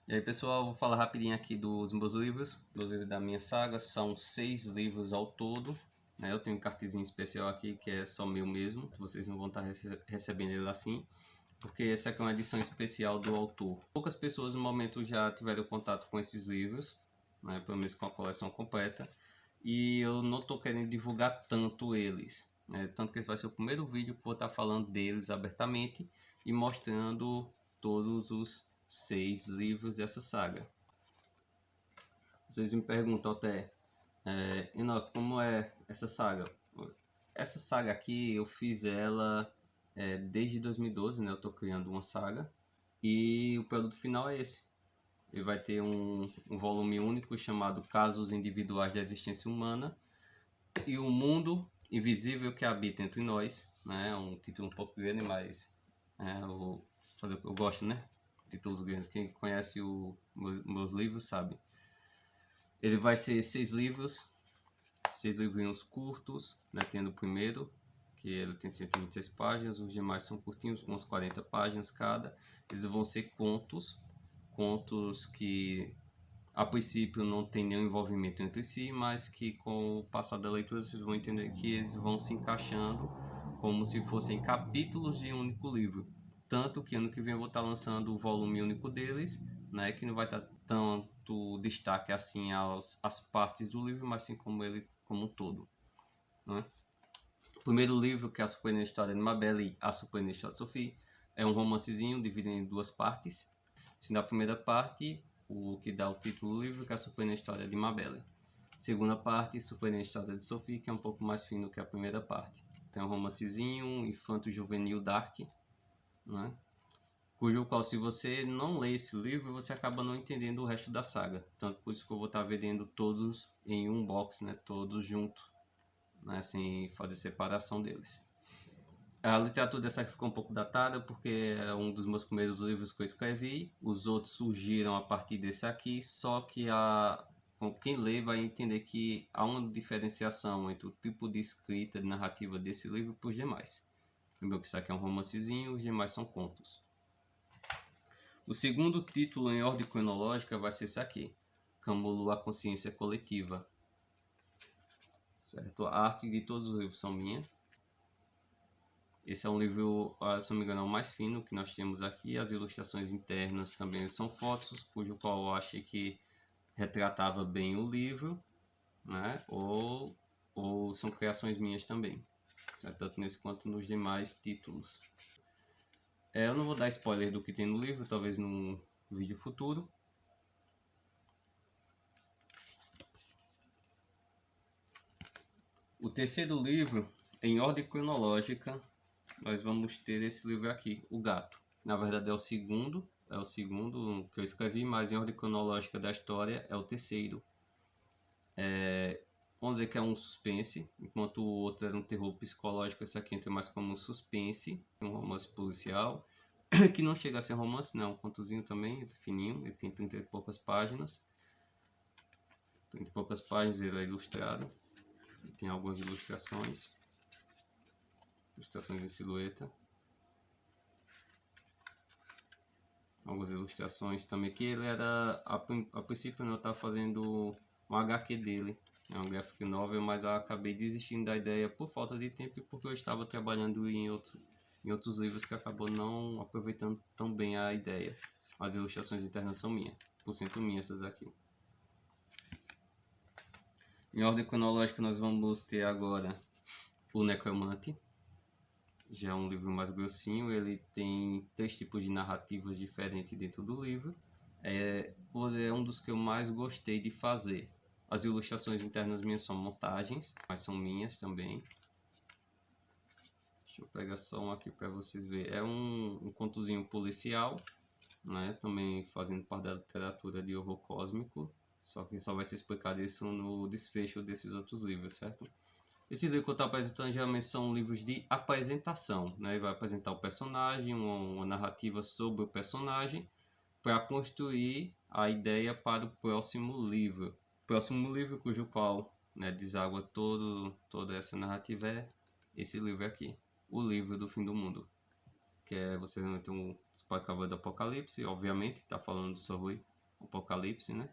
E aí pessoal, vou falar rapidinho aqui dos meus livros da minha saga. São 6 livros ao todo, né? Eu tenho um cartezinho especial aqui que é só meu mesmo, vocês não vão estar recebendo ele assim, porque essa aqui é uma edição especial do autor. Poucas pessoas no momento já tiveram contato com esses livros, né? Pelo menos com a coleção completa, e eu não estou querendo divulgar tanto eles, né? Tanto que esse vai ser o primeiro vídeo que eu vou estar falando deles abertamente e mostrando todos os 6 livros dessa saga. Vocês me perguntam até, Enoch, como é essa saga? Essa saga aqui eu fiz ela desde 2012, né? Eu estou criando uma saga e o produto final é esse. Ele vai ter um volume único chamado Casos Individuais da Existência Humana e o Mundo Invisível que Habita Entre Nós, né? É um título um pouco grande, mas eu gosto, né? Títulos grandes. Quem conhece meus livros sabe. Ele vai ser 6 livros, 6 livrinhos curtos, né? Tendo o primeiro, que ele tem 126 páginas, os demais são curtinhos, umas 40 páginas cada. Eles vão ser contos que a princípio não tem nenhum envolvimento entre si, mas que com o passar da leitura vocês vão entender que eles vão se encaixando como se fossem capítulos de um único livro. Tanto que ano que vem eu vou estar lançando o volume único deles, né, que não vai estar tanto destaque assim às partes do livro, mas sim como ele como um todo, né? O primeiro livro, que é A Surpreendente História de Mabel e A Surpreendente História de Sophie, é um romancezinho dividido em 2 partes. Se na primeira parte, o que dá o título do livro, que é A Surpreendente História de Mabel. Segunda parte, Surpreendente História de Sophie, que é um pouco mais fino que a primeira parte. Tem um romancezinho, um infanto-juvenil dark, né? Cujo qual, se você não lê esse livro, você acaba não entendendo o resto da saga. Tanto por isso que eu vou estar vendendo todos em um box, né? Todos juntos, né? Sem fazer separação deles. A literatura dessa aqui ficou um pouco datada, porque é um dos meus primeiros livros que eu escrevi. Os outros surgiram a partir desse aqui, só que quem lê vai entender que há uma diferenciação entre o tipo de escrita, de narrativa desse livro para os demais. Lembrou que isso aqui é um romancezinho, os demais são contos. O segundo título em ordem cronológica vai ser esse aqui, Camulu, a Consciência Coletiva. Certo? A arte de todos os livros são minha. Esse é um livro, se não me engano, é o mais fino que nós temos aqui. As ilustrações internas também são fotos, cujo qual eu achei que retratava bem o livro, né? Ou são criações minhas também, certo? Tanto nesse quanto nos demais títulos. Eu não vou dar spoiler do que tem no livro, talvez num vídeo futuro. O terceiro livro, em ordem cronológica, nós vamos ter esse livro aqui, O Gato. Na verdade é o segundo que eu escrevi, mas em ordem cronológica da história é o terceiro. Vamos dizer que é um suspense, enquanto o outro era um terror psicológico, esse aqui entra mais como um suspense, um romance policial, que não chega a ser romance, não, é um contozinho também, fininho, ele tem 30 e poucas páginas. 30 e poucas páginas, ele é ilustrado, tem algumas ilustrações em silhueta. Algumas ilustrações também, que ele era, a princípio eu estava fazendo um HQ dele, um graphic novel, mas eu acabei desistindo da ideia por falta de tempo e porque eu estava trabalhando em outros livros que acabou não aproveitando tão bem a ideia. As ilustrações internas são minhas, por cento minhas essas aqui. Em ordem cronológica nós vamos ter agora O Necromante. Já é um livro mais grossinho, ele tem 3 tipos de narrativas diferentes dentro do livro. É um dos que eu mais gostei de fazer. As ilustrações internas minhas são montagens, mas são minhas também. Deixa eu pegar só um aqui para vocês verem. É um contozinho policial, né? Também fazendo parte da literatura de horror cósmico. Só que só vai ser explicado isso no desfecho desses outros livros, certo? Esses livros que eu estou apresentando geralmente são livros de apresentação, né? Ele vai apresentar o personagem, uma narrativa sobre o personagem, para construir a ideia para o próximo livro. O próximo livro cujo qual, né, deságua toda essa narrativa é esse livro aqui, O Livro do Fim do Mundo. Que é, você vai ter um spoiler do Apocalipse, obviamente, está falando sobre Apocalipse, né?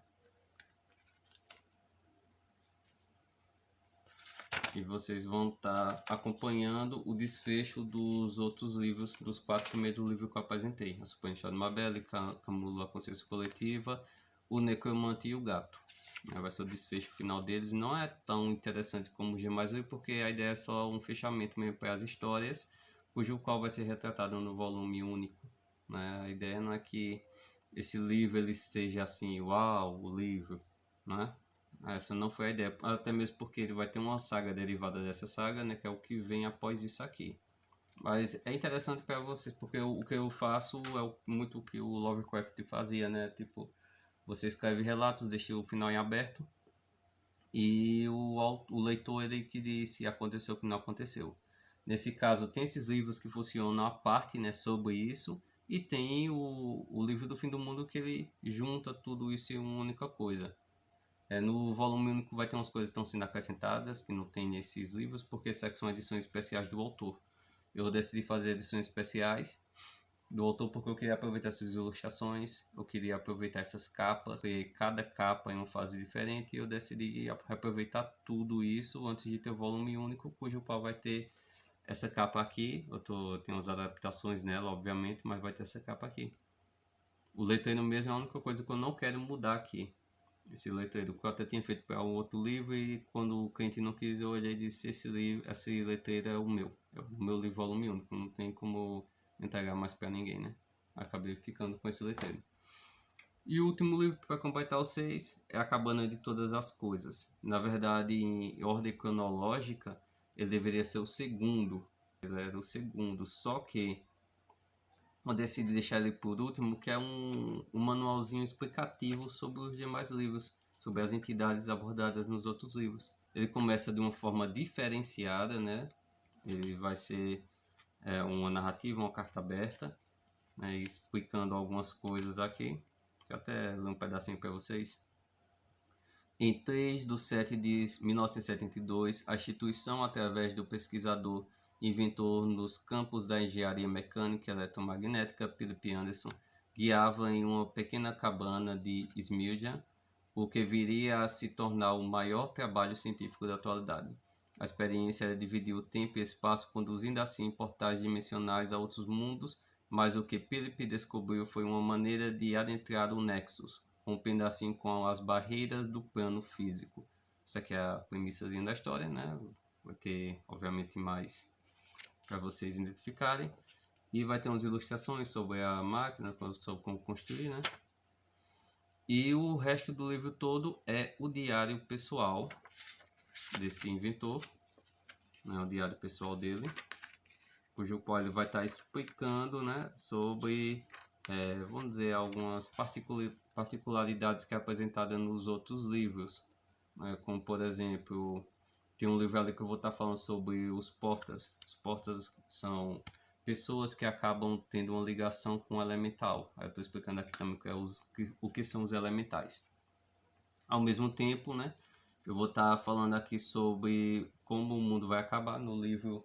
E vocês vão estar acompanhando o desfecho dos outros livros, dos 4 primeiros livros que eu apresentei. A Supanchá de Mabel, Camula, a Consciência Coletiva, o Necromante e o Gato. Vai ser o desfecho final deles. Não é tão interessante como os demais livros, porque a ideia é só um fechamento mesmo para as histórias, cujo qual vai ser retratado no volume único. Né? A ideia não é que esse livro ele seja assim, uau, o livro, né? Essa não foi a ideia, até mesmo porque ele vai ter uma saga derivada dessa saga, né, que é o que vem após isso aqui. Mas é interessante para vocês, porque o que eu faço é muito o que o Lovecraft fazia, né? Tipo, você escreve relatos, deixa o final em aberto, e o leitor ele que diz se aconteceu ou que não aconteceu. Nesse caso, tem esses livros que funcionam à parte, né, sobre isso, e tem o livro do fim do mundo que ele junta tudo isso em uma única coisa. No volume único vai ter umas coisas que estão sendo acrescentadas que não tem nesses livros, porque essas são edições especiais do autor. Eu decidi fazer edições especiais do autor porque eu queria aproveitar essas ilustrações, eu queria aproveitar essas capas, porque cada capa em uma fase diferente, e eu decidi aproveitar tudo isso antes de ter o volume único, cujo qual vai ter essa capa aqui. Tem umas adaptações nela, obviamente, mas vai ter essa capa aqui. O letreiro mesmo é a única coisa que eu não quero mudar aqui. Esse letreiro que eu até tinha feito para um outro livro, e quando o cliente não quis, eu olhei e disse: esse letreiro é o meu livro volume único, não tem como entregar mais para ninguém, né? Acabei ficando com esse letreiro. E o último livro para completar os 6 é A Cabana de Todas as Coisas. Na verdade, em ordem cronológica, ele deveria ser o segundo. Ele era o segundo, só que eu decidi deixar ele por último, que é um manualzinho explicativo sobre os demais livros, sobre as entidades abordadas nos outros livros. Ele começa de uma forma diferenciada, né? Ele vai ser uma narrativa, uma carta aberta, né? Explicando algumas coisas aqui. Deixa eu até ler um pedacinho para vocês. Em 3/7/1972, a instituição, através do pesquisador inventor nos campos da engenharia mecânica e eletromagnética Philip Anderson, guiava em uma pequena cabana de Smiljan, o que viria a se tornar o maior trabalho científico da atualidade. A experiência era dividir o tempo e espaço, conduzindo assim portais dimensionais a outros mundos, mas o que Philip descobriu foi uma maneira de adentrar o Nexus, rompendo assim com as barreiras do plano físico. Essa aqui é a premissazinha da história, né? Vai ter, obviamente, mais para vocês identificarem. E vai ter umas ilustrações sobre a máquina, sobre como construir, né? E o resto do livro todo é o diário pessoal desse inventor, né? O diário pessoal dele, cujo qual ele vai estar explicando, né, sobre, vamos dizer, algumas particularidades que é apresentada nos outros livros, né? Como, por exemplo, tem um livro ali que eu vou estar falando sobre os portas. Os portas são pessoas que acabam tendo uma ligação com o elemental. Aí eu estou explicando aqui também o que são os elementais. Ao mesmo tempo, né, eu vou estar falando aqui sobre como o mundo vai acabar no livro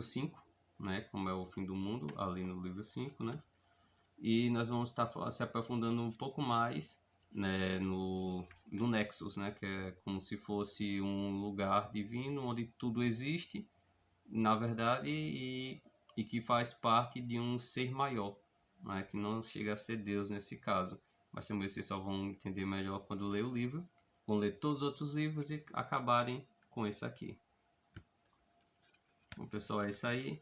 5, né, como é o fim do mundo, ali no livro 5, né? E nós vamos estar se aprofundando um pouco mais, né, no Nexus, né, que é como se fosse um lugar divino onde tudo existe, na verdade, e que faz parte de um ser maior, né, que não chega a ser Deus nesse caso. Mas também vocês só vão entender melhor quando ler o livro, vão ler todos os outros livros e acabarem com esse aqui. Bom, pessoal, é isso aí.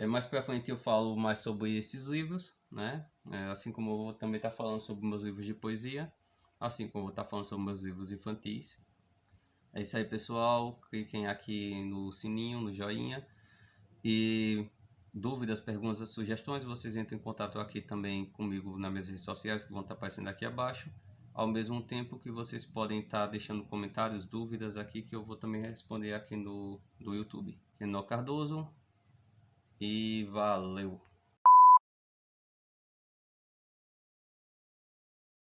Mais pra frente eu falo mais sobre esses livros, né? Assim como eu vou também estar falando sobre meus livros de poesia, assim como eu vou estar falando sobre meus livros infantis. É isso aí, pessoal. Cliquem aqui no sininho, no joinha. E dúvidas, perguntas, sugestões, vocês entram em contato aqui também comigo nas minhas redes sociais, que vão estar aparecendo aqui abaixo. Ao mesmo tempo que vocês podem estar deixando comentários, dúvidas aqui, que eu vou também responder aqui no YouTube. Renal Cardoso. E valeu!